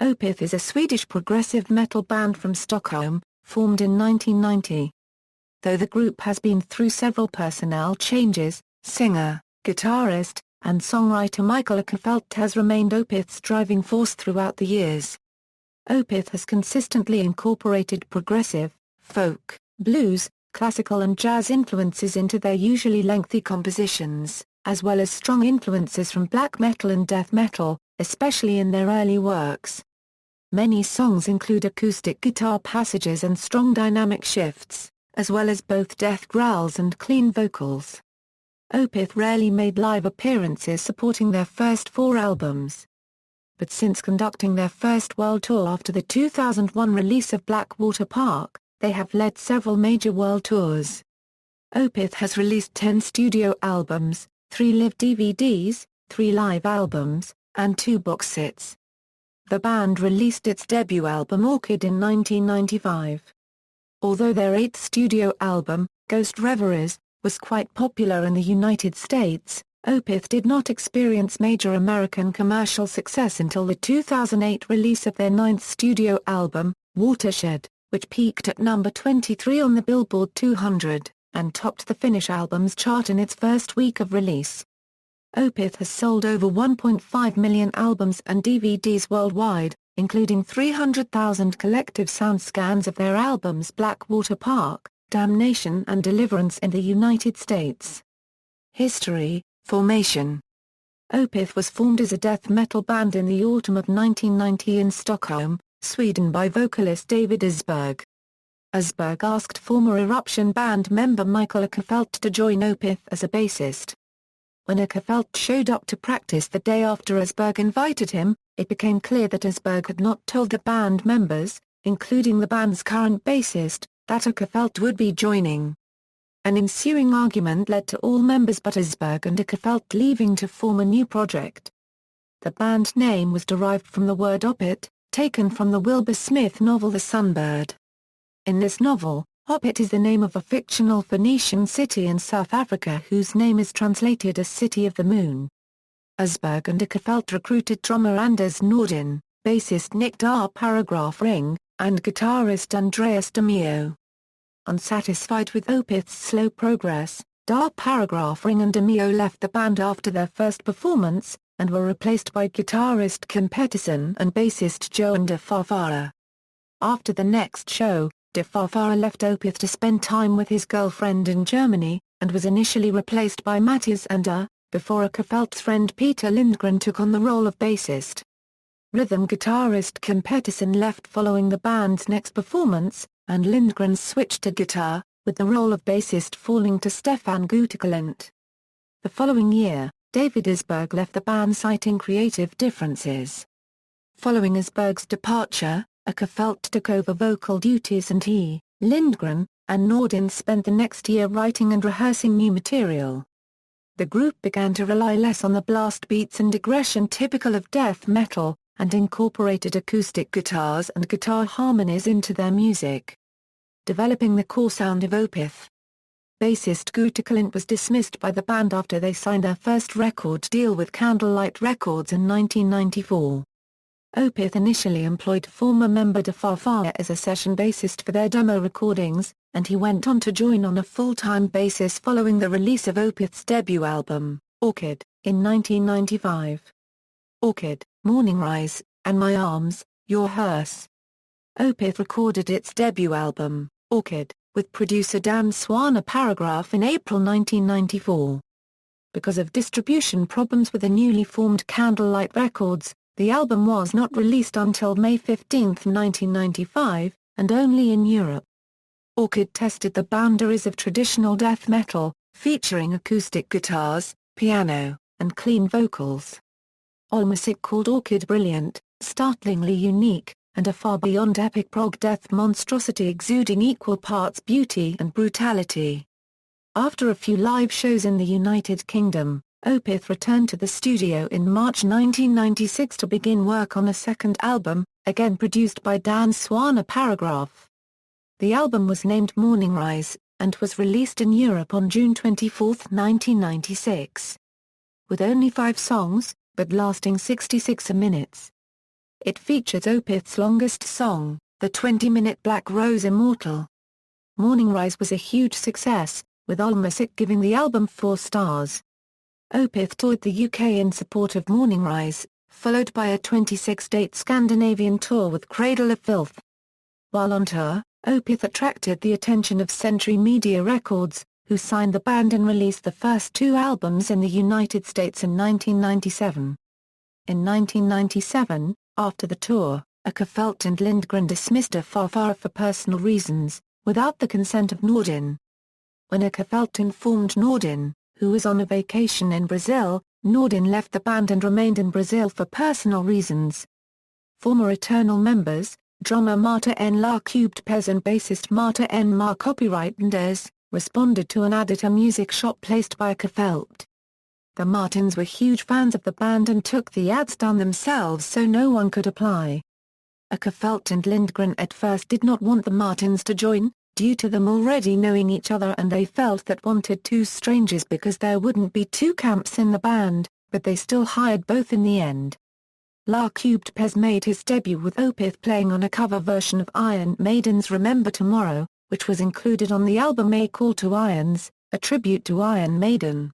Opeth is a Swedish progressive metal band from Stockholm, formed in 1990. Though the group has been through several personnel changes, singer, guitarist, and songwriter Mikael Åkerfeldt has remained Opeth's driving force throughout the years. Opeth has consistently incorporated progressive, folk, blues, classical and jazz influences into their usually lengthy compositions, as well as strong influences from black metal and death metal, especially in their early works. Many songs include acoustic guitar passages and strong dynamic shifts, as well as both death growls and clean vocals. Opeth rarely made live appearances supporting their first 4 albums. But since conducting their first world tour after the 2001 release of Blackwater Park, they have led several major world tours. Opeth has released 10 studio albums, 3 live DVDs, 3 live albums, and 2 box sets. The band released its debut album Orchid in 1995. Although their 8th studio album, Ghost Reveries, was quite popular in the United States, Opeth did not experience major American commercial success until the 2008 release of their 9th studio album, Watershed, which peaked at number 23 on the Billboard 200, and topped the Finnish albums chart in its first week of release. Opeth has sold over 1.5 million albums and DVDs worldwide, including 300,000 collective Soundscans of their albums Blackwater Park, Damnation and Deliverance in the United States. History, formation. Opeth was formed as a death metal band in the autumn of 1990 in Stockholm, Sweden by vocalist David Ysberg. Ysberg asked former Eruption band member Mikael Åkerfeldt to join Opeth as a bassist. When Åkerfeldt showed up to practice the day after Ysberg invited him, it became clear that Ysberg had not told the band members, including the band's current bassist, that Åkerfeldt would be joining. An ensuing argument led to all members but Ysberg and Åkerfeldt leaving to form a new project. The band name was derived from the word Opeth, taken from the Wilbur Smith novel The Sunbird. In this novel, Opeth is the name of a fictional Phoenician city in South Africa whose name is translated as City of the Moon. Ysberg and Åkerfeldt recruited drummer Anders Nordin, bassist Nick Dar Paragraph Ring, and guitarist Andreas DeMeo. Unsatisfied with Opeth's slow progress, Dar Paragraph Ring and DeMeo left the band after their first performance, and were replaced by guitarist Kim Pettersson and bassist Johan de Farfara. After the next show, de Farfara left Opeth to spend time with his girlfriend in Germany, and was initially replaced by Mattias Ander, before Åkerfeldt's friend Peter Lindgren took on the role of bassist. Rhythm guitarist Kim Pettersson left following the band's next performance, and Lindgren switched to guitar, with the role of bassist falling to Stefan Gutteklint. The following year, David Ysberg left the band citing creative differences. Following Ysberg's departure, Åkerfeldt took over vocal duties and he, Lindgren, and Nordin spent the next year writing and rehearsing new material. The group began to rely less on the blast beats and aggression typical of death metal, and incorporated acoustic guitars and guitar harmonies into their music, developing the core sound of Opeth. Bassist Gutteklint was dismissed by the band after they signed their first record deal with Candlelight Records in 1994. Opeth initially employed former member de Farfara as a session bassist for their demo recordings, and he went on to join on a full-time basis following the release of Opeth's debut album, Orchid, in 1995. Orchid, Morning Rise, and My Arms, Your Hearse. Opeth recorded its debut album, Orchid, with producer Dan Swana Paragraph in April 1994. Because of distribution problems with the newly formed Candlelight Records, the album was not released until May 15, 1995, and only in Europe. Orchid tested the boundaries of traditional death metal, featuring acoustic guitars, piano, and clean vocals. AllMusic called Orchid brilliant, startlingly unique, and a far beyond epic prog death monstrosity exuding equal parts beauty and brutality. After a few live shows in the United Kingdom, Opeth returned to the studio in March 1996 to begin work on a second album, again produced by Dan Swana Paragraph. The album was named Morning Rise, and was released in Europe on June 24, 1996. With only 5 songs, but lasting 66 minutes. It features Opeth's longest song, the 20-minute Black Rose Immortal. Morning Rise was a huge success, with AllMusic giving the album 4 stars. Opeth toured the UK in support of Morning Rise, followed by a 26-date Scandinavian tour with Cradle of Filth. While on tour, Opeth attracted the attention of Century Media Records, who signed the band and released the first 2 albums in the United States in 1997. In 1997, after the tour, Åkerfeldt and Lindgren dismissed Åkerfeldt for personal reasons, without the consent of Nordin. When Åkerfeldt informed Nordin, who was on a vacation in Brazil, Nordin left the band and remained in Brazil for personal reasons. Former Eternal members, drummer Marta N. La Cubed Pez and bassist Marta N. Ma Copyrightendes, responded to an ad at a music shop placed by Åkerfeldt. The Martins were huge fans of the band and took the ads down themselves so no one could apply. Åkerfeldt and Lindgren at first did not want the Martins to join, due to them already knowing each other, and they felt that wanted 2 strangers because there wouldn't be 2 camps in the band, but they still hired both in the end. La Cubed Pez made his debut with Opeth playing on a cover version of Iron Maiden's Remember Tomorrow, which was included on the album A Call to Irons, a tribute to Iron Maiden.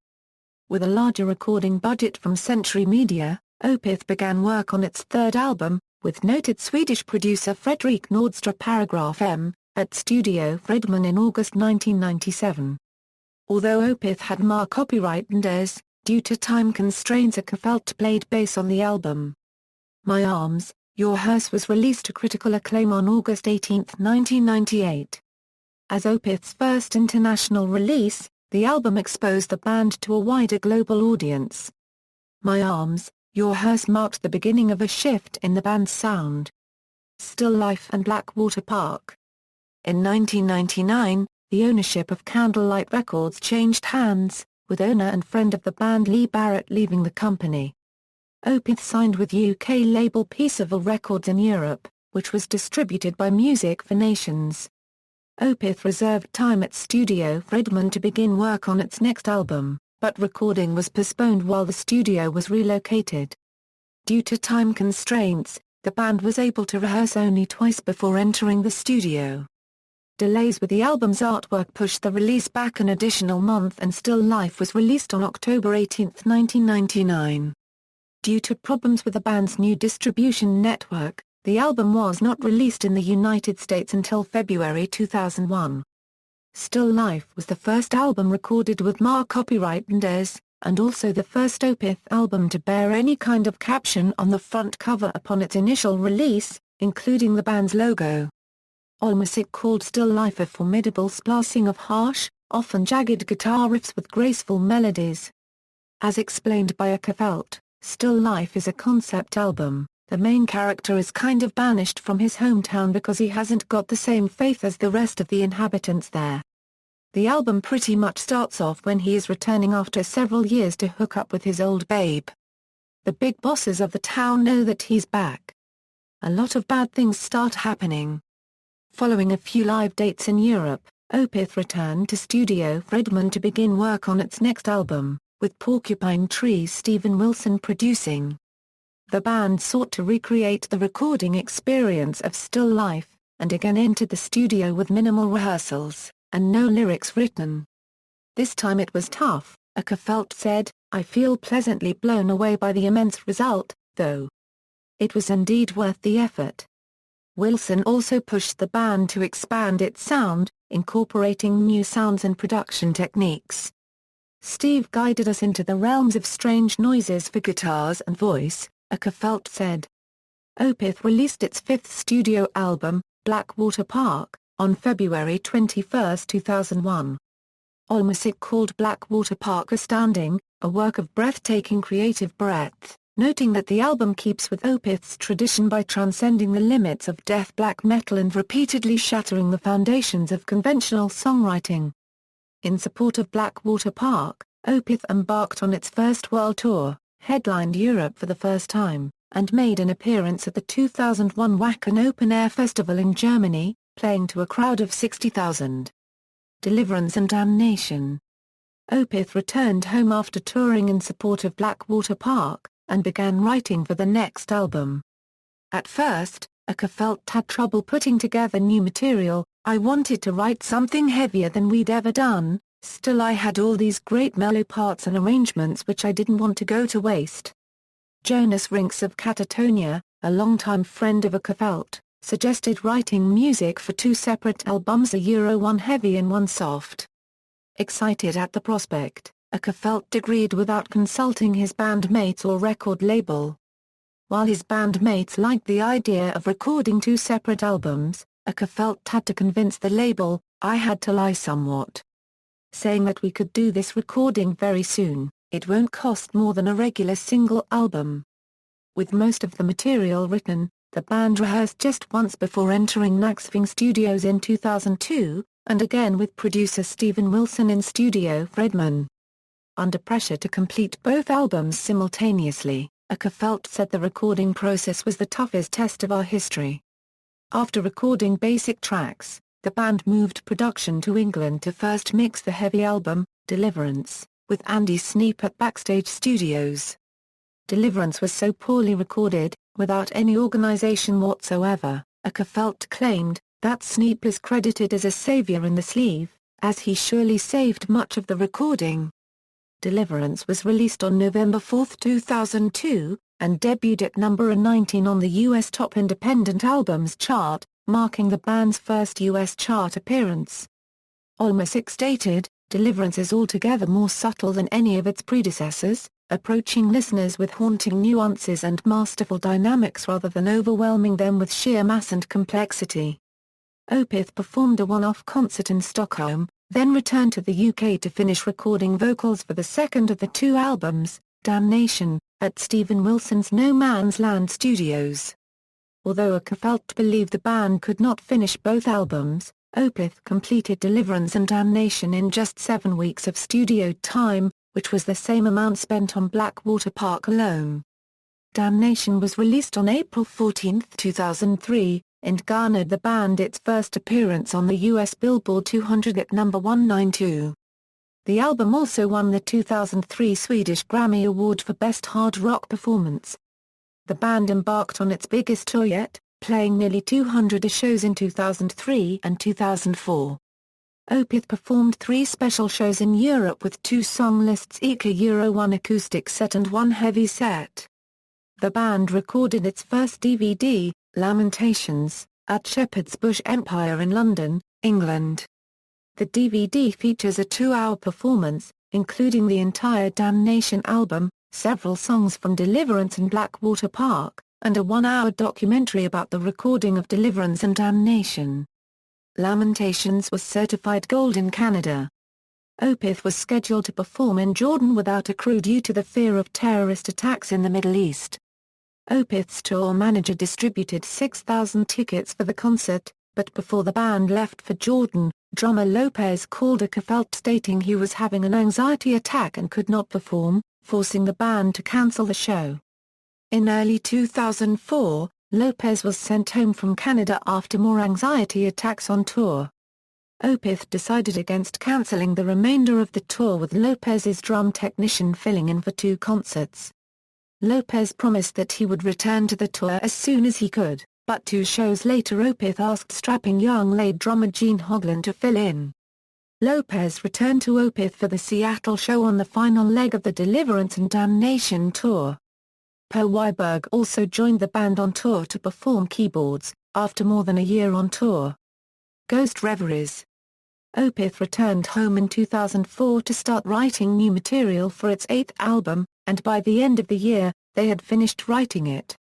With a larger recording budget from Century Media, Opeth began work on its 3rd album, with noted Swedish producer Fredrik Nordström Paragraph M, at Studio Fredman in August 1997. Although Opeth had Ma Copyrightendes, due to time constraints Åkerfeldt played bass on the album. My Arms, Your Hearse was released to critical acclaim on August 18, 1998. As Opeth's first international release, the album exposed the band to a wider global audience. My Arms, Your Hearse marked the beginning of a shift in the band's sound. Still Life and Blackwater Park. In 1999, the ownership of Candlelight Records changed hands, with owner and friend of the band Lee Barrett leaving the company. Opeth signed with UK label Peaceable Records in Europe, which was distributed by Music for Nations. Opeth reserved time at Studio Fredman to begin work on its next album, but recording was postponed while the studio was relocated. Due to time constraints, the band was able to rehearse only twice before entering the studio. Delays with the album's artwork pushed the release back an additional month, and Still Life was released on October 18, 1999. Due to problems with the band's new distribution network, the album was not released in the United States until February 2001. Still Life was the first album recorded with Ma Copyrightendes, and also the first Opeth album to bear any kind of caption on the front cover upon its initial release, including the band's logo. AllMusic called Still Life a formidable splicing of harsh, often jagged guitar riffs with graceful melodies. As explained by Åkerfeldt, Still Life is a concept album. The main character is kind of banished from his hometown because he hasn't got the same faith as the rest of the inhabitants there. The album pretty much starts off when he is returning after several years to hook up with his old babe. The big bosses of the town know that he's back. A lot of bad things start happening. Following a few live dates in Europe, Opeth returned to Studio Fredman to begin work on its next album, with Porcupine Tree's Steven Wilson producing. The band sought to recreate the recording experience of Still Life, and again entered the studio with minimal rehearsals, and no lyrics written. This time it was tough, Åkerfeldt said, I feel pleasantly blown away by the immense result, though. It was indeed worth the effort. Wilson also pushed the band to expand its sound, incorporating new sounds and production techniques. Steve guided us into the realms of strange noises for guitars and voice, Åkerfeldt said. Opeth released its 5th studio album, Blackwater Park, on February 21, 2001. AllMusic called Blackwater Park astounding, a work of breathtaking creative breadth, noting that the album keeps with Opeth's tradition by transcending the limits of death black metal and repeatedly shattering the foundations of conventional songwriting. In support of Blackwater Park, Opeth embarked on its first world tour, headlined Europe for the first time, and made an appearance at the 2001 Wacken Open Air Festival in Germany, playing to a crowd of 60,000. Deliverance and Damnation. Opeth returned home after touring in support of Blackwater Park, and began writing for the next album. At first, Åkerfeldt had trouble putting together new material. I wanted to write something heavier than we'd ever done, still I had all these great mellow parts and arrangements which I didn't want to go to waste. Jonas Rinks of Catatonia, a longtime friend of Åkerfeldt, suggested writing music for two separate albums, one heavy and one soft. Excited at the prospect, Åkerfeldt agreed without consulting his bandmates or record label. While his bandmates liked the idea of recording two separate albums, Åkerfeldt had to convince the label. I had to lie somewhat, saying that we could do this recording very soon, it won't cost more than a regular single album. With most of the material written, the band rehearsed just once before entering Nacksving Studios in 2002, and again with producer Steven Wilson in Studio Fredman. Under pressure to complete both albums simultaneously, Åkerfeldt said the recording process was the toughest test of our history. After recording basic tracks, the band moved production to England to first mix the heavy album, Deliverance, with Andy Sneap at Backstage Studios. Deliverance was so poorly recorded, without any organization whatsoever, Åkerfeldt claimed, that Sneap is credited as a savior in the sleeve, as he surely saved much of the recording. Deliverance was released on November 4, 2002, and debuted at number 19 on the US Top Independent Albums chart, marking the band's first US chart appearance. Allmusic stated, Deliverance is altogether more subtle than any of its predecessors, approaching listeners with haunting nuances and masterful dynamics rather than overwhelming them with sheer mass and complexity. Opeth performed a one-off concert in Stockholm, then returned to the UK to finish recording vocals for the second of the two albums, Damnation, at Steven Wilson's No Man's Land Studios. Although Åkerfeldt believed the band could not finish both albums, Opeth completed Deliverance and Damnation in just 7 weeks of studio time, which was the same amount spent on Blackwater Park alone. Damnation was released on April 14, 2003, and garnered the band its first appearance on the US Billboard 200 at number 192. The album also won the 2003 Swedish Grammy Award for Best Hard Rock Performance. The band embarked on its biggest tour yet, playing nearly 200 shows in 2003 and 2004. Opeth performed 3 special shows in Europe with 2 song lists each, one acoustic set and 1 heavy set. The band recorded its first DVD, Lamentations, at Shepherd's Bush Empire in London, England. The DVD features a 2-hour performance, including the entire Damnation album, several songs from Deliverance and Blackwater Park, and a 1-hour documentary about the recording of Deliverance and Damnation. Lamentations was certified gold in Canada. Opeth was scheduled to perform in Jordan without a crew due to the fear of terrorist attacks in the Middle East. Opeth's tour manager distributed 6,000 tickets for the concert, but before the band left for Jordan, drummer Lopez called Åkerfeldt stating he was having an anxiety attack and could not perform, forcing the band to cancel the show. In early 2004, Lopez was sent home from Canada after more anxiety attacks on tour. Opeth decided against cancelling the remainder of the tour with Lopez's drum technician filling in for 2 concerts. Lopez promised that he would return to the tour as soon as he could, but 2 shows later Opeth asked strapping young lead drummer Gene Hoglan to fill in. Lopez returned to Opeth for the Seattle show on the final leg of the Deliverance and Damnation tour. Per Wiberg also joined the band on tour to perform keyboards, after more than a year on tour. Ghost Reveries. Opeth returned home in 2004 to start writing new material for its 8th album, and by the end of the year, they had finished writing it.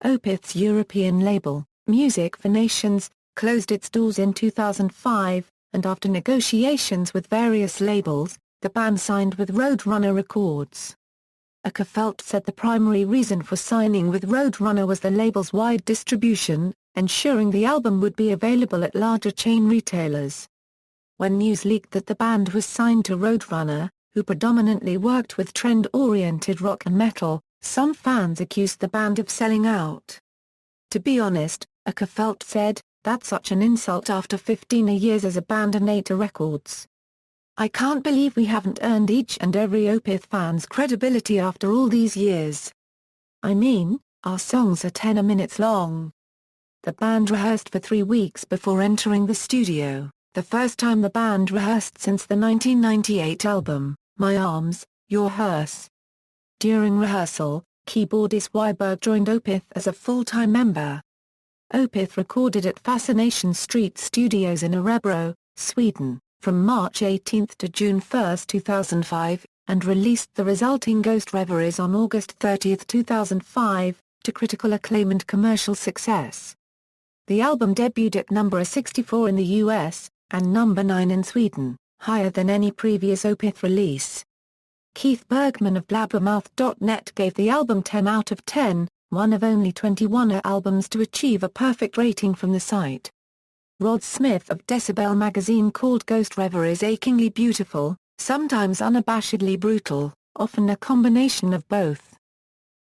Opeth's European label, Music for Nations, closed its doors in 2005, and after negotiations with various labels, the band signed with Roadrunner Records. Åkerfeldt said the primary reason for signing with Roadrunner was the label's wide distribution, ensuring the album would be available at larger chain retailers. When news leaked that the band was signed to Roadrunner, who predominantly worked with trend-oriented rock and metal, some fans accused the band of selling out. To be honest, Åkerfeldt said, that's such an insult after 15 years as a band and 8 records. I can't believe we haven't earned each and every Opeth fan's credibility after all these years. I mean, Our songs are 10 minutes long. The band rehearsed for 3 weeks before entering the studio, the first time the band rehearsed since the 1998 album, My Arms, Your Hearse. During rehearsal, keyboardist Wiberg joined Opeth as a full-time member. Opeth recorded at Fascination Street Studios in Örebro, Sweden, from March 18 to June 1, 2005, and released the resulting Ghost Reveries on August 30, 2005, to critical acclaim and commercial success. The album debuted at number 64 in the US, and number 9 in Sweden, higher than any previous Opeth release. Keith Bergman of Blabbermouth.net gave the album 10 out of 10, one of only 21 albums to achieve a perfect rating from the site. Rod Smith of Decibel magazine called Ghost Reveries achingly beautiful, sometimes unabashedly brutal, often a combination of both.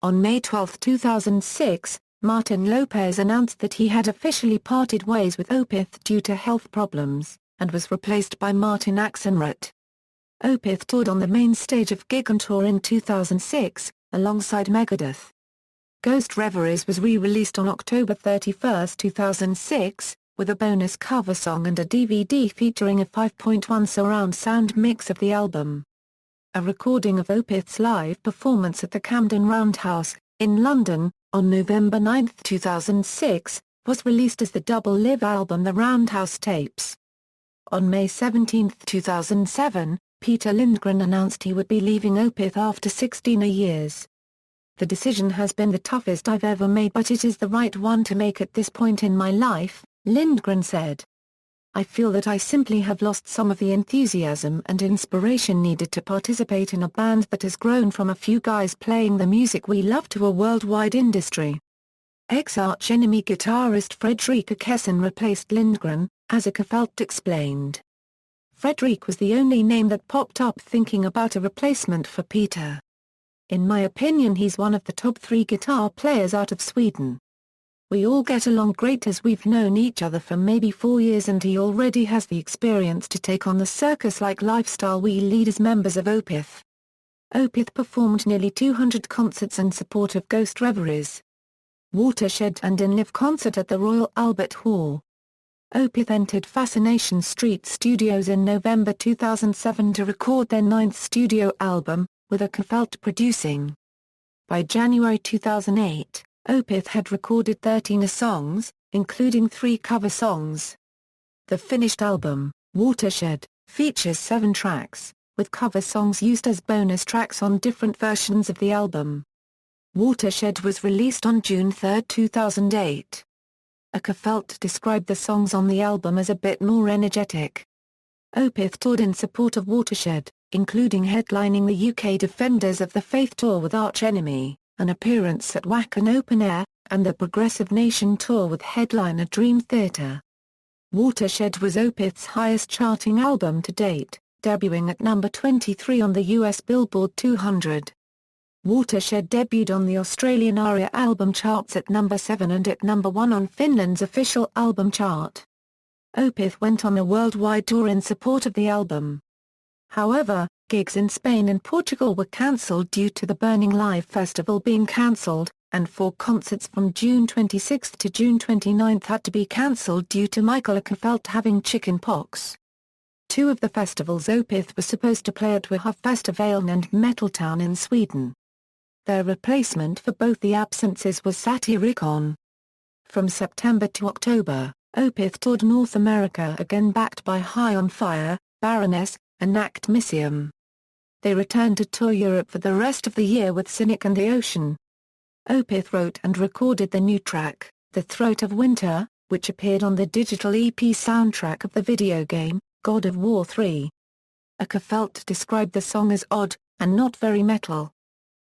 On May 12, 2006, Martin Lopez announced that he had officially parted ways with Opeth due to health problems, and was replaced by Martin Axenrath. Opeth toured on the main stage of Gigantour in 2006, alongside Megadeth. Ghost Reveries was re-released on October 31, 2006, with a bonus cover song and a DVD featuring a 5.1 surround sound mix of the album. A recording of Opeth's live performance at the Camden Roundhouse, in London, on November 9, 2006, was released as the double live album The Roundhouse Tapes. On May 17, 2007, Peter Lindgren announced he would be leaving Opeth after 16 years. The decision has been the toughest I've ever made, but it is the right one to make at this point in my life, Lindgren said. I feel that I simply have lost some of the enthusiasm and inspiration needed to participate in a band that has grown from a few guys playing the music we love to a worldwide industry. Ex-arch-enemy guitarist Fredrik Åkerfeldt replaced Lindgren, as Åkerfeldt explained. Fredrik was the only name that popped up thinking about a replacement for Peter. In my opinion, he's one of the top 3 guitar players out of Sweden. We all get along great as we've known each other for maybe 4 years, and he already has the experience to take on the circus-like lifestyle we lead as members of Opeth. Opeth performed nearly 200 concerts in support of Ghost Reveries. Watershed and in live concert at the Royal Albert Hall. Opeth entered Fascination Street Studios in November 2007 to record their 9th studio album, with Åkerfeldt producing. By January 2008, Opeth had recorded 13 songs, including 3 cover songs. The finished album, Watershed, features 7 tracks, with cover songs used as bonus tracks on different versions of the album. Watershed was released on June 3, 2008. Åkerfeldt described the songs on the album as a bit more energetic. Opeth toured in support of Watershed, including headlining the UK Defenders of the Faith tour with Arch Enemy, an appearance at Wacken Open Air, and the Progressive Nation tour with headliner Dream Theater. Watershed was Opeth's highest-charting album to date, debuting at number 23 on the US Billboard 200. Watershed debuted on the Australian ARIA album charts at number 7 and at number 1 on Finland's official album chart. Opeth went on a worldwide tour in support of the album. However, gigs in Spain and Portugal were cancelled due to the Burning Live festival being cancelled, and 4 concerts from June 26 to June 29 had to be cancelled due to Mikael Åkerfeldt having chicken pox. 2 of the festivals Opeth was supposed to play at were Festivalen and Metaltown in Sweden. Their replacement for both the absences was Satyricon. From September to October, Opeth toured North America again, backed by High on Fire, Baroness, and Act Misium. They returned to tour Europe for the rest of the year with Cynic and the Ocean. Opeth wrote and recorded the new track, The Throat of Winter, which appeared on the digital EP soundtrack of the video game, God of War 3. Åkerfeldt described the song as odd, and not very metal.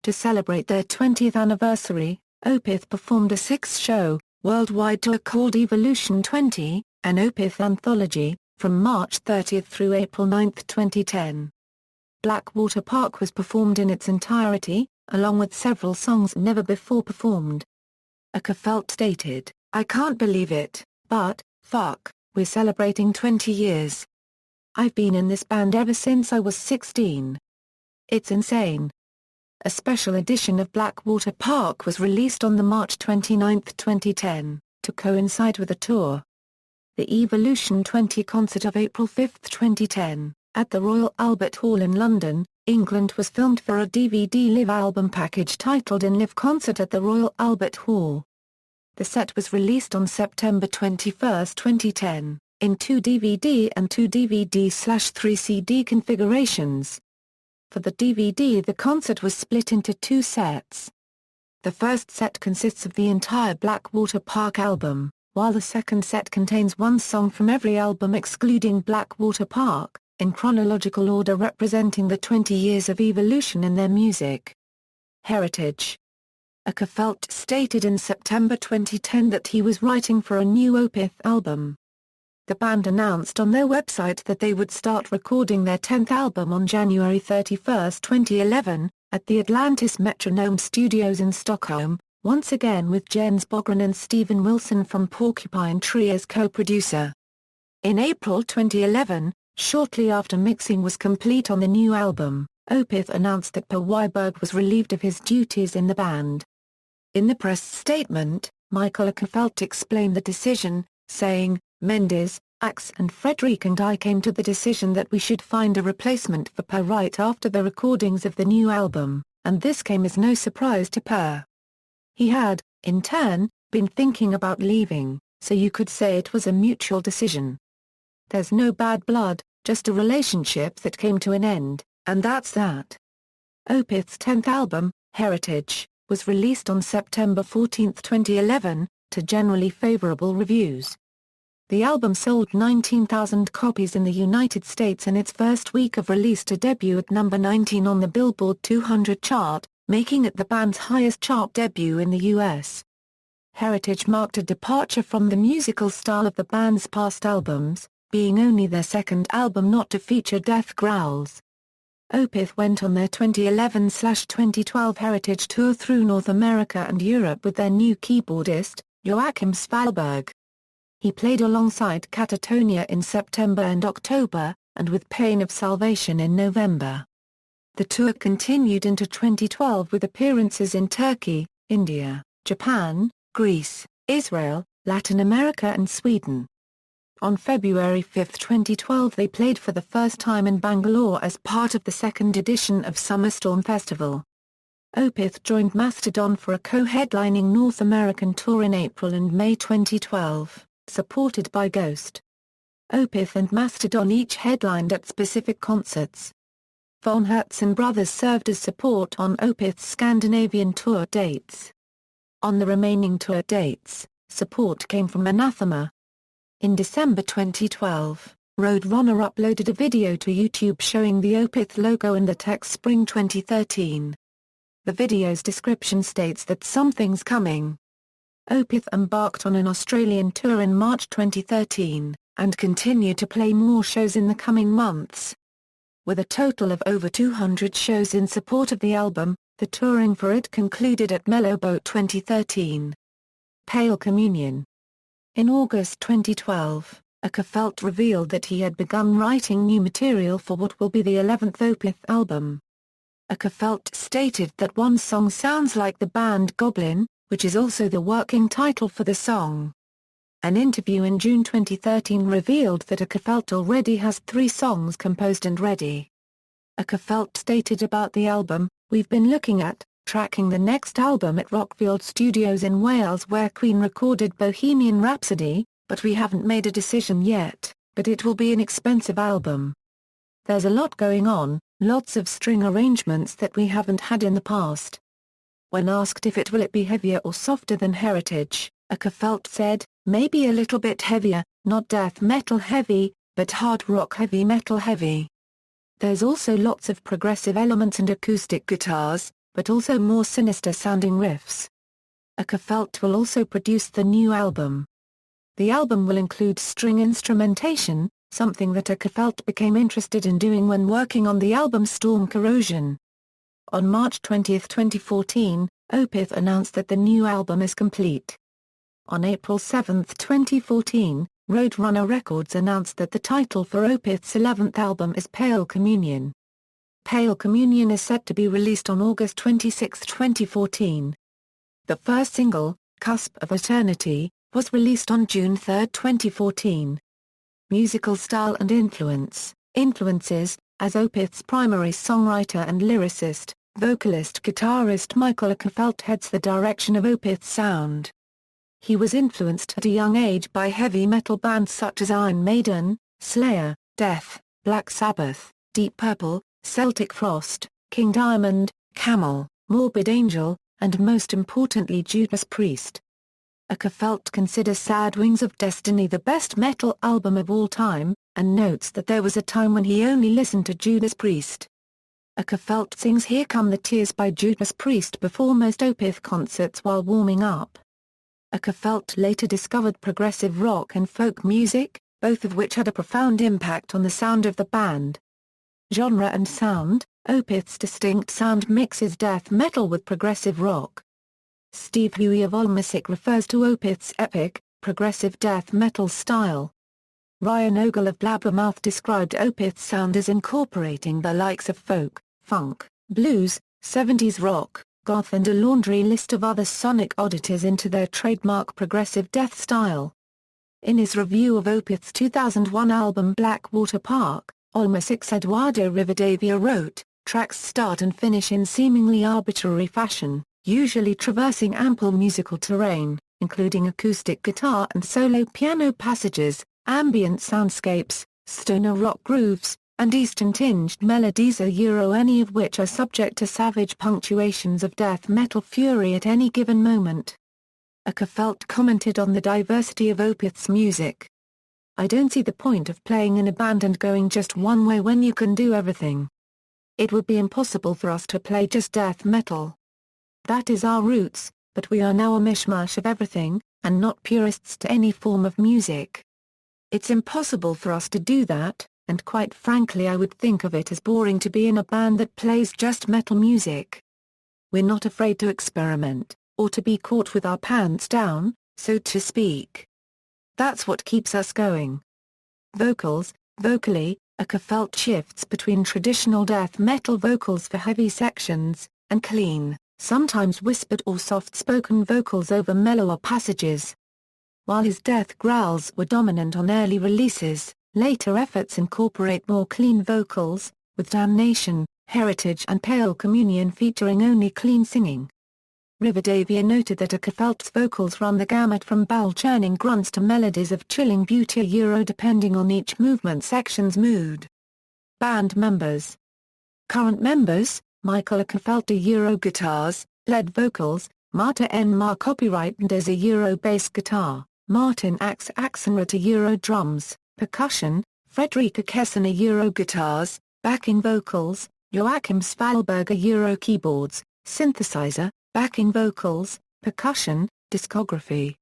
To celebrate their 20th anniversary, Opeth performed a 6-show, worldwide tour called Evolution 20, an Opeth anthology, from March 30 through April 9, 2010. Blackwater Park was performed in its entirety, along with several songs never before performed. Åkerfeldt stated, "I can't believe it, but, fuck, we're celebrating 20 years. I've been in this band ever since I was 16. It's insane." a special edition of Blackwater Park was released on March 29, 2010, to coincide with the tour. The Evolution 20 concert of April 5, 2010, at the Royal Albert Hall in London, England was filmed for a DVD live album package titled In Live Concert at the Royal Albert Hall. The set was released on September 21, 2010, in 2 DVD and 2 DVD/3 CD configurations. For the DVD, the concert was split into 2 sets. The first set consists of the entire Blackwater Park album, while the second set contains 1 song from every album excluding Blackwater Park, in chronological order representing the 20 years of evolution in their music. Heritage. Åkerfeldt stated in September 2010 that he was writing for a new Opeth album. The band announced on their website that they would start recording their 10th album on January 31, 2011, at the Atlantis Metronome Studios in Stockholm, once again with Jens Bogren and Steven Wilson from Porcupine Tree as co-producer. In April 2011, shortly after mixing was complete on the new album, Opeth announced that Per Wiberg was relieved of his duties in the band. In the press statement, Mikael Åkerfeldt explained the decision, saying, "Mendes, Axe and Fredrik and I came to the decision that we should find a replacement for Per right after the recordings of the new album, and this came as no surprise to Per. He had, in turn, been thinking about leaving, so you could say it was a mutual decision. There's no bad blood, just a relationship that came to an end, and that's that." Opeth's 10th album, Heritage, was released on September 14, 2011, to generally favorable reviews. The album sold 19,000 copies in the United States in its first week of release to debut at number 19 on the Billboard 200 chart, making it the band's highest chart debut in the U.S. Heritage marked a departure from the musical style of the band's past albums, being only their second album not to feature death growls. Opeth went on their 2011/2012 Heritage tour through North America and Europe with their new keyboardist, Joachim Svalberg. He played alongside Catatonia in September and October, and with Pain of Salvation in November. The tour continued into 2012 with appearances in Turkey, India, Japan, Greece, Israel, Latin America and Sweden. On February 5, 2012 they played for the first time in Bangalore as part of the second edition of Summerstorm Festival. Opeth joined Mastodon for a co-headlining North American tour in April and May 2012. Supported by Ghost. Opeth and Mastodon each headlined at specific concerts. Von Herzen Brothers served as support on Opeth's Scandinavian tour dates. On the remaining tour dates, support came from Anathema. In December 2012, Roadrunner uploaded a video to YouTube showing the Opeth logo and the text Spring 2013. The video's description states that something's coming. Opeth embarked on an Australian tour in March 2013, and continued to play more shows in the coming months. With a total of over 200 shows in support of the album, the touring for it concluded at Mellowboat 2013. Pale Communion. In August 2012, Åkerfeldt revealed that he had begun writing new material for what will be the 11th Opeth album. Åkerfeldt stated that one song sounds like the band Goblin, which is also the working title for the song. An interview in June 2013 revealed that Åkerfeldt already has 3 songs composed and ready. Åkerfeldt stated about the album, "We've been looking at, tracking the next album at Rockfield Studios in Wales where Queen recorded Bohemian Rhapsody, but we haven't made a decision yet, but it will be an expensive album. There's a lot going on, lots of string arrangements that we haven't had in the past." When asked if it will be heavier or softer than Heritage, Åkerfeldt said, "Maybe a little bit heavier, not death metal heavy, but hard rock heavy metal heavy. There's also lots of progressive elements and acoustic guitars, but also more sinister sounding riffs." Åkerfeldt will also produce the new album. The album will include string instrumentation, something that Åkerfeldt became interested in doing when working on the album Storm Corrosion. On March 20, 2014, Opeth announced that the new album is complete. On April 7, 2014, Roadrunner Records announced that the title for Opeth's 11th album is Pale Communion. Pale Communion is set to be released on August 26, 2014. The first single, Cusp of Eternity, was released on June 3, 2014. Musical style and influences, as Opeth's primary songwriter and lyricist, vocalist-guitarist Mikael Åkerfeldt heads the direction of Opeth's sound. He was influenced at a young age by heavy metal bands such as Iron Maiden, Slayer, Death, Black Sabbath, Deep Purple, Celtic Frost, King Diamond, Camel, Morbid Angel, and most importantly Judas Priest. Åkerfeldt considers Sad Wings of Destiny the best metal album of all time, and notes that there was a time when he only listened to Judas Priest. Åkerfeldt sings Here Come the Tears by Judas Priest before most Opeth concerts while warming up. Åkerfeldt later discovered progressive rock and folk music, both of which had a profound impact on the sound of the band. Genre and sound, Opeth's distinct sound mixes death metal with progressive rock. Steve Huey of AllMusic refers to Opeth's epic, progressive death metal style. Ryan Ogle of Blabbermouth described Opeth's sound as incorporating the likes of folk, funk, blues, 70s rock, goth and a laundry list of other sonic oddities into their trademark progressive death style. In his review of Opeth's 2001 album Blackwater Park, AllMusic's Eduardo Rivadavia wrote, "Tracks start and finish in seemingly arbitrary fashion, usually traversing ample musical terrain, including acoustic guitar and solo piano passages, ambient soundscapes, stoner rock grooves, and Eastern-tinged melodies any of which are subject to savage punctuations of death metal fury at any given moment." Åkerfeldt commented on the diversity of Opeth's music. "I don't see the point of playing in a band and going just one way when you can do everything. It would be impossible for us to play just death metal. That is our roots, but we are now a mishmash of everything, and not purists to any form of music. It's impossible for us to do that, and quite frankly I would think of it as boring to be in a band that plays just metal music. We're not afraid to experiment, or to be caught with our pants down, so to speak. That's what keeps us going." Vocally, Åkerfeldt shifts between traditional death metal vocals for heavy sections, and clean, sometimes whispered or soft-spoken vocals over mellower passages. While his death growls were dominant on early releases, later efforts incorporate more clean vocals, with Damnation, Heritage and Pale Communion featuring only clean singing. Rivadavia noted that Åkerfeldt's vocals run the gamut from bowel-churning grunts to melodies of chilling beauty depending on each movement section's mood. Band members. Current members: Mikael Åkerfeldt guitars, lead vocals, Marta N. Mar copyright and as a bass guitar, Martin Axenrad drums, percussion, Fredrika Kesson guitars, backing vocals, Joachim Svalberg keyboards, synthesizer, backing vocals, percussion, discography.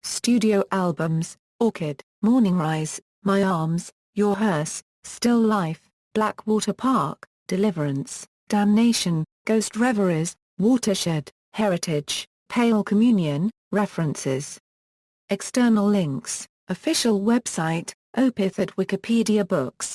Studio albums: Orchid, Morning Rise, My Arms, Your Hearse, Still Life, Blackwater Park, Deliverance, Damnation, Ghost Reveries, Watershed, Heritage, Pale Communion. References. External links: official website, Opeth at Wikipedia Books.